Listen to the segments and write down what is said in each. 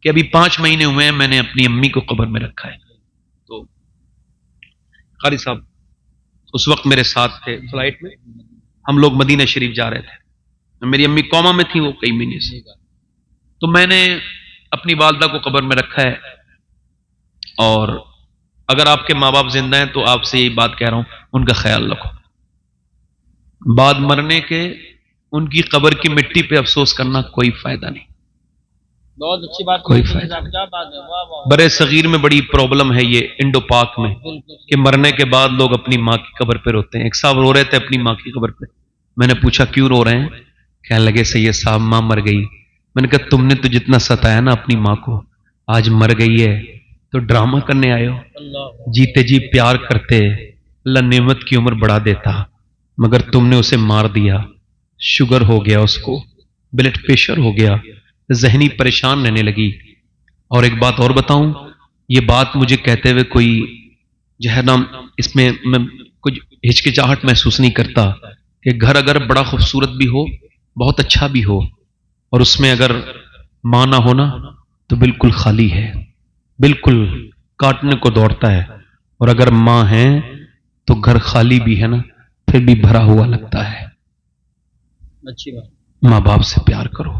کہ ابھی 5 مہینے ہوئے ہیں میں نے اپنی امی کو قبر میں رکھا ہے. تو قاری صاحب اس وقت میرے ساتھ تھے فلائٹ میں، ہم لوگ مدینہ شریف جا رہے تھے، میری امی کوما میں تھی وہ کئی مہینے سے. تو میں نے اپنی والدہ کو قبر میں رکھا ہے، اور اگر آپ کے ماں باپ زندہ ہیں تو آپ سے یہی بات کہہ رہا ہوں، ان کا خیال رکھو. بعد مرنے کے ان کی قبر کی مٹی پہ افسوس کرنا کوئی فائدہ نہیں. بہت اچھی بات، کوئی فائدہ. برے صغیر میں بڑی پرابلم ہے یہ انڈو پاک میں کہ مرنے کے بعد لوگ اپنی ماں کی قبر پہ روتے ہیں. ایک صاحب رو رہے تھے اپنی ماں کی قبر پہ، میں نے پوچھا کیوں رو رہے ہیں؟ کہنے لگے سید صاحب ماں مر گئی. میں نے کہا تم نے تو جتنا ستایا نا اپنی ماں کو، آج مر گئی ہے تو ڈرامہ کرنے آئے ہو؟ جیتے جی پیار کرتے اللہ نعمت کی عمر بڑھا دیتا، مگر تم نے اسے مار دیا. شوگر ہو گیا، اس کو بلڈ پریشر ہو گیا، ذہنی پریشان رہنے لگی. اور ایک بات اور بتاؤں، یہ بات مجھے کہتے ہوئے کوئی جو ہے نا اس میں میں کچھ ہچکچاہٹ محسوس نہیں کرتا کہ گھر اگر بڑا خوبصورت بھی ہو، بہت اچھا بھی ہو، اور اس میں اگر ماں نہ ہونا تو بالکل خالی ہے، بالکل کاٹنے کو دوڑتا ہے. اور اگر ماں ہے تو گھر خالی بھی ہے نا پھر بھی بھرا ہوا لگتا ہے. اچھی بات. ماں باپ سے پیار کرو،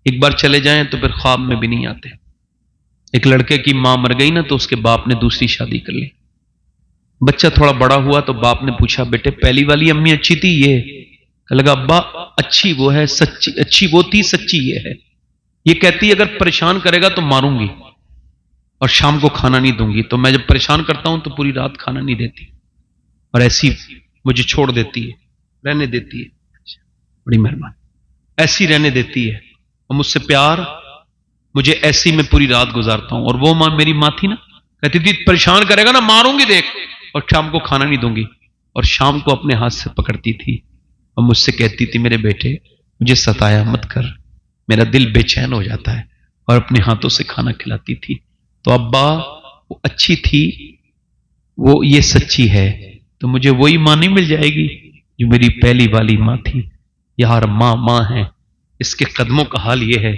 ایک بار چلے جائیں تو پھر خواب میں بھی نہیں آتے. ایک لڑکے کی ماں مر گئی نا تو اس کے باپ نے دوسری شادی کر لی. بچہ تھوڑا بڑا ہوا تو باپ نے پوچھا بیٹے پہلی والی امی اچھی تھی؟ یہ لگا ابا اچھی وہ ہے، سچی اچھی وہ تھی، سچی یہ ہے. یہ کہتی اگر پریشان کرے گا تو ماروں گی اور شام کو کھانا نہیں دوں گی. تو میں جب پریشان کرتا ہوں تو پوری رات کھانا نہیں دیتی اور ایسی مجھے چھوڑ دیتی ہے، رہنے دیتی ہے. بڑی مہربانی، ایسی رہنے دیتی ہے اور مجھ سے پیار، مجھے ایسی میں پوری رات گزارتا ہوں. اور وہ ماں میری ماں تھی نا، کہتی تھی پریشان کرے گا نا ماروں گی دیکھ، اور شام کو کھانا نہیں دوں گی. اور شام کو اپنے ہاتھ سے پکڑتی تھی اور مجھ سے کہتی تھی میرے بیٹے مجھے ستایا مت کر، میرا دل بے چین ہو جاتا ہے، اور اپنے ہاتھوں سے کھانا کھلاتی تھی. تو ابا وہ اچھی تھی، وہ یہ سچی ہے، تو مجھے وہی ماں نہیں مل جائے گی جو میری پہلی والی ماں تھی؟ یار ماں ماں ہے. اس کے قدموں کا حال یہ ہے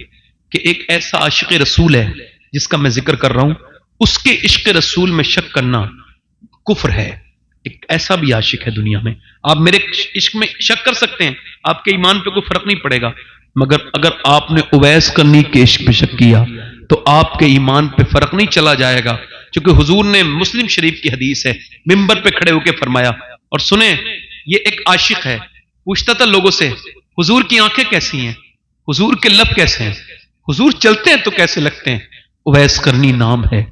کہ ایک ایسا عاشق رسول ہے جس کا میں ذکر کر رہا ہوں، اس کے عشق رسول میں شک کرنا کفر ہے. ایک ایسا بھی عاشق ہے دنیا میں، آپ میرے عشق میں شک کر سکتے ہیں، آپ کے ایمان پہ کوئی فرق نہیں پڑے گا، مگر اگر آپ نے اویس کرنی کے عشق پہ شک کیا تو آپ کے ایمان پہ فرق نہیں چلا جائے گا. چونکہ حضور نے مسلم شریف کی حدیث ہے، منبر پہ کھڑے ہو کے فرمایا، اور سنیں یہ ایک عاشق ہے، پوچھتا تھا لوگوں سے حضور کی آنکھیں کیسی ہیں، حضور کے لب کیسے ہیں، حضور چلتے ہیں تو کیسے لگتے ہیں؟ اویس کرنی نام ہے.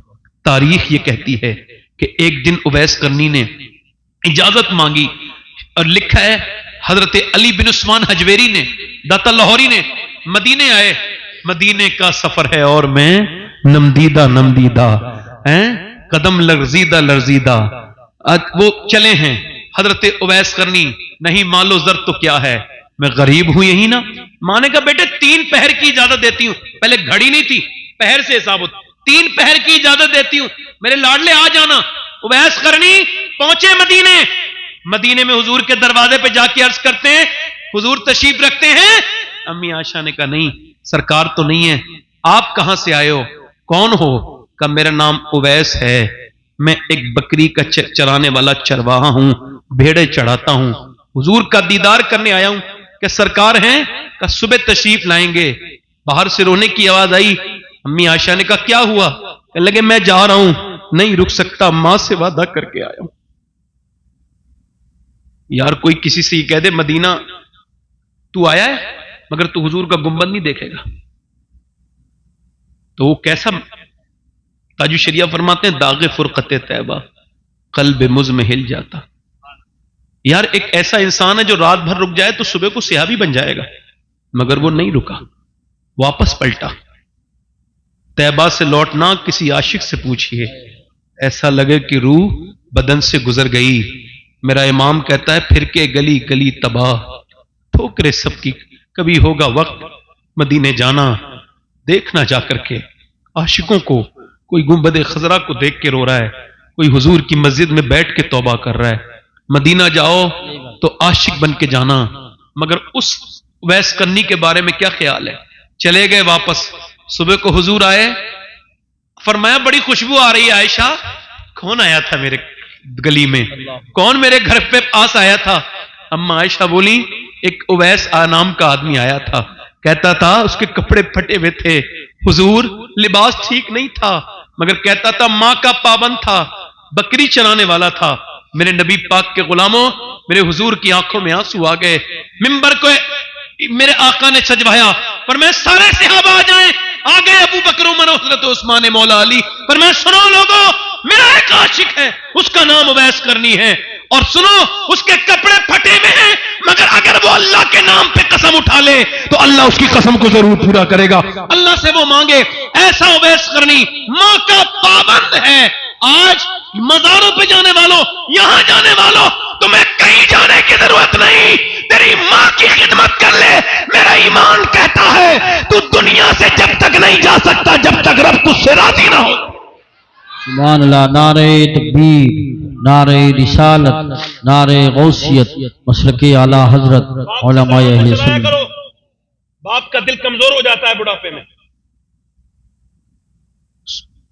تاریخ یہ کہتی ہے کہ ایک دن اویس کرنی نے اجازت مانگی، اور لکھا ہے حضرت علی بن عثمان حجویری نے، داتا لاہوری نے، مدینے آئے، مدینے کا سفر ہے اور میں نمدیدہ نمدیدہ قدم لرزیدہ لرزیدہ. وہ چلے ہیں حضرت اویس کرنی، نہیں مال و زر تو کیا ہے، میں غریب ہوں یہی نا. ماں نے کہا بیٹے 3 پہر کی اجازت دیتی ہوں، پہلے گھڑی نہیں تھی، پہر سے حساب ہوتا، 3 پہر کی اجازت دیتی ہوں، میرے لاڈلے آ جانا. اویس کرنی پہنچے مدینے، مدینے میں حضور کے دروازے پہ جا کے عرض کرتے ہیں حضور تشریف رکھتے ہیں؟ امی عائشہ نے کہا نہیں سرکار تو نہیں ہے. آپ کہاں سے آئے ہو، کون ہو؟ کہا میرا نام اویس ہے، میں ایک بکری کا چرانے والا چرواہا ہوں، بھیڑے چڑھاتا ہوں، حضور کا دیدار کرنے آیا ہوں. کہ سرکار ہیں؟ کہ صبح تشریف لائیں گے. باہر سے رونے کی آواز آئی. امی عائشہ نے کہا کیا ہوا؟ کہ لگے میں جا رہا ہوں، نہیں رک سکتا، ماں سے وعدہ کر کے آیا ہوں. یار کوئی کسی سے یہ کہہ دے مدینہ تو آیا ہے مگر تو حضور کا گنبد نہیں دیکھے گا، تو وہ کیسا؟ تاج الشریعہ فرماتے ہیں داغ فرقت طیبہ قلب مز میں ہل جاتا. یار ایک ایسا انسان ہے جو رات بھر رک جائے تو صبح کو سیاہ بھی بن جائے گا، مگر وہ نہیں رکا، واپس پلٹا. طیبہ سے لوٹنا کسی عاشق سے پوچھئے، ایسا لگے کہ روح بدن سے گزر گئی. میرا امام کہتا ہے پھر کے گلی گلی تباہ، ٹھوکرے سب کی، کبھی ہوگا وقت مدینے جانا. دیکھنا جا کر کے عاشقوں کو، کوئی گنبد خضرا کو دیکھ کے رو رہا ہے، کوئی حضور کی مسجد میں بیٹھ کے توبہ کر رہا ہے. مدینہ جاؤ تو عاشق بن کے جانا. مگر اس اویس کرنی کے بارے میں کیا خیال ہے؟ چلے گئے واپس، صبح کو हुजूर आए, फरमाया बड़ी खुशबू आ रही है आयशा. कौन आया था मेरे गली में, कौन मेरे घर पे पास आया था? अम्मा आयशा बोली एक उवैस नाम का आदमी आया था, कहता था उसके कपड़े फटे हुए थे हुजूर, लिबास ठीक नहीं था, मगर कहता था मां का पाबंद था, बकरी चराने वाला था. मेरे नबी पाक के गुलामों, मेरे हुजूर की आंखों में आंसू आ गए. मिंबर को मेरे आका ने सजवाया, पर मैं सारे सहाबा आ जाएं, आ गए अबू बकर उमर हजरत उस्मान मौला अली. पर मैं सुनो लोगों, मेरा एक आशिक है, उसका नाम उवैस करनी है, और सुनो उसके कपड़े फटे हुए हैं, मगर अगर वो अल्लाह के नाम पे कसम उठा ले तो अल्लाह उसकी कसम को जरूर पूरा करेगा. अल्लाह से वो मांगे, ऐसा उवैस करनी मां का पाबंद है. आज मज़ारों पे जाने वालों, यहां जाने वालों, तुम्हें कहीं जाने की जरूरत नहीं, तेरी मां की खिदमत कर ले. मेरा ईमान कहता है तू दुनिया से जब तक नहीं जा सकता जब तक रब तुझसे राजी ना हो. सुभान अल्लाह. नारे तकबीर, नारे रिसालत, नारे गौसियत, मसलके आला हजरत, उलमाए अहले सुन्नत. बाप का दिल कमजोर हो जाता है बुढ़ापे में.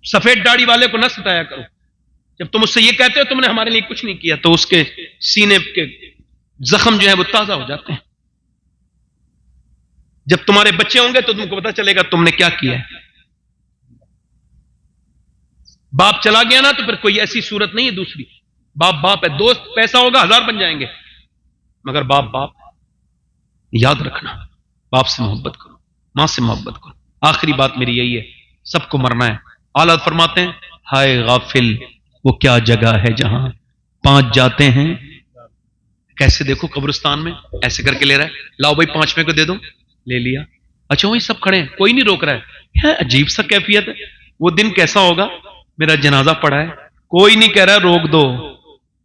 सफेद दाढ़ी वाले को न सताया करो. जब तुम उससे ये कहते हो तुमने हमारे लिए कुछ नहीं किया, तो उसके सीने के जख्म जो है वो ताजा हो जाते हैं. जब तुम्हारे बच्चे होंगे तो तुमको पता चलेगा तुमने क्या किया है. बाप चला गया ना तो फिर कोई ऐसी सूरत नहीं है दूसरी. बाप बाप है, दोस्त पैसा होगा 1000 बन जाएंगे, मगर बाप बाप. याद रखना, बाप से मोहब्बत करो, मां से मोहब्बत करो. आखिरी बात मेरी यही है, सबको मरना है. आला फरमाते हैं, हाय गाफिल वो क्या जगह है जहां 5 जाते हैं. कैसे देखो कब्रिस्तान में ऐसे करके ले रहा है, लाओ भाई 5वें को दे दो, ले लिया. अच्छा वही सब खड़े हैं, कोई नहीं रोक रहा है. अजीब सा कैफियत है. वो दिन कैसा होगा, मेरा जनाजा पड़ा है, कोई नहीं कह रहा रोक दो.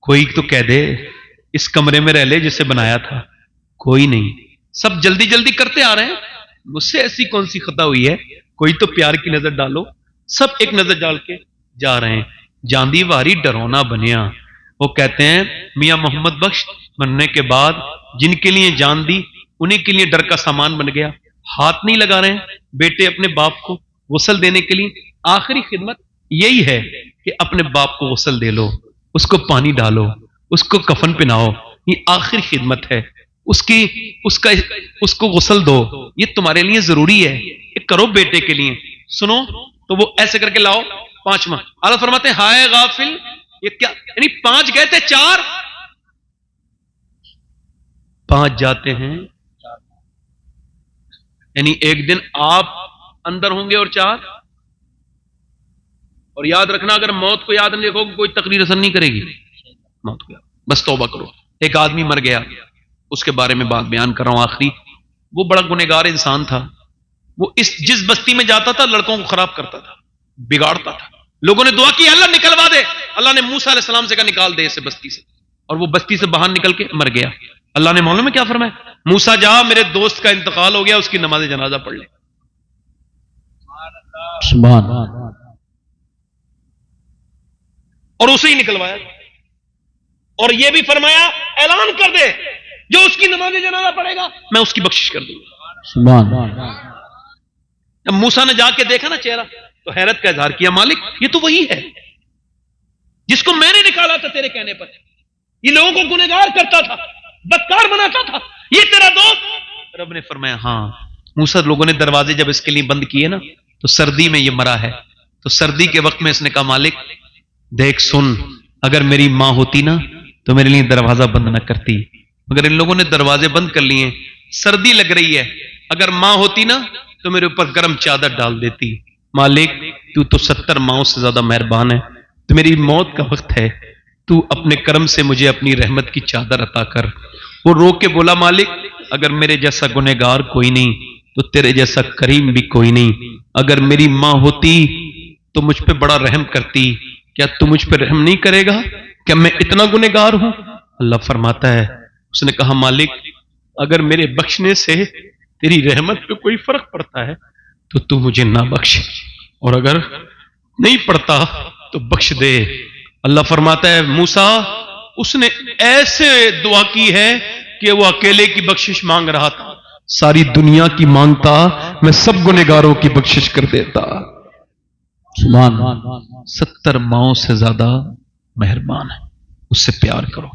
कोई तो कह दे इस कमरे में रह ले जिसे बनाया था. कोई नहीं, सब जल्दी जल्दी करते आ रहे हैं. मुझसे ऐसी कौन सी खता हुई है, कोई तो प्यार की नजर डालो. सब एक नजर डाल के जा रहे हैं. जांदी वारी डरौना बनिया. वो कहते हैं मियां मोहम्मद बख्श बनने के बाद जिनके लिए जान दी उन्हीं के लिए डर का सामान बन गया. हाथ नहीं लगा रहे हैं बेटे अपने बाप को गुस्ल देने के लिए. आखिरी खिदमत यही है कि अपने बाप को गुस्ल दे लो, उसको पानी डालो, उसको कफन पहनाओ. ये आखिरी खिदमत है. उसको गुस्ल दो, ये तुम्हारे लिए जरूरी है. ये करो बेटे के लिए. सुनो तो वो ऐसे करके लाओ 5वां. आला फरमाते हैं हाय गाफिल, ये क्या, यानी 5 गए थे, 4 5 जाते हैं. यानी एक दिन आप अंदर होंगे और 4. और याद रखना, अगर मौत को याद नहीं रखोगे कोई तकरीर असर नहीं करेगी. मौत को याद, बस तौबा करो. एक आदमी मर गया, उसके बारे में बात बयान कर रहा हूं आखिरी. वो बड़ा गुनहगार इंसान था. वो जिस बस्ती में जाता था लड़कों को खराब करता था, बिगाड़ता था. लोगों ने दुआ की अल्लाह निकलवा दे. अल्लाह ने मूसा अलैहि सलाम से कहा निकाल दे इसे बस्ती से, और वो बस्ती से बाहर निकल के मर गया. अल्लाह ने मालूम है क्या फरमाया, मूसा जा मेरे दोस्त का इंतकाल हो गया, उसकी नमाज जनाजा पढ़ ले. सुभान. और उसे ही निकलवाया. और ये भी फरमाया ऐलान कर दे जो उसकी नमाज जनाजा पढ़ेगा मैं उसकी बख्शिश कर दूंगा. सुभान. जब मूसा ने जाके देखा ना चेहरा, तो हैरत का इजहार किया, मालिक ये तो वही है जिसको मैंने निकाला था तेरे कहने पर. ये लोगों को गुनहगार करता था, बदकार बनाता था, ये तेरा दोस्त. रब ने फरमाया हाँ. मूसा, लोगों ने दरवाजे जब इसके लिए बंद किए ना तो सर्दी में ये मरा है. तो सर्दी के वक्त में इसने कहा मालिक देख सुन, अगर मेरी मां होती ना तो मेरे लिए दरवाजा बंद ना करती, मगर इन लोगों ने दरवाजे बंद कर लिए, सर्दी लग रही है, अगर मां होती ना तो मेरे ऊपर गर्म चादर डाल देती. मालिक तू तो 70 माओं से ज्यादा मेहरबान है, तो मेरी मौत का वक्त है, तू अपने कर्म से मुझे अपनी रहमत की चादर अता कर. वो रो के बोला मालिक अगर मेरे जैसा गुनहगार कोई नहीं तो तेरे जैसा करीम भी कोई नहीं. अगर मेरी मां होती तो मुझ पे बड़ा रहम करती, क्या तू मुझ पे रहम नहीं करेगा? क्या मैं इतना गुनहगार हूं? अल्लाह फरमाता है, उसने कहा मालिक अगर मेरे बख्शने से तेरी रहमत पे कोई फर्क पड़ता है तो तू मुझे ना बख्श, और अगर नहीं पड़ता तो बख्श दे. अल्लाह फरमाता है मूसा उसने ऐसे दुआ की है कि वो अकेले की बख्शिश मांग रहा था, सारी दुनिया की मांगता, मैं सब गुनहगारों की बख्शिश कर देता। सुभान अल्लाह। 70 माओं से ज्यादा मेहरबान है, उससे प्यार करो।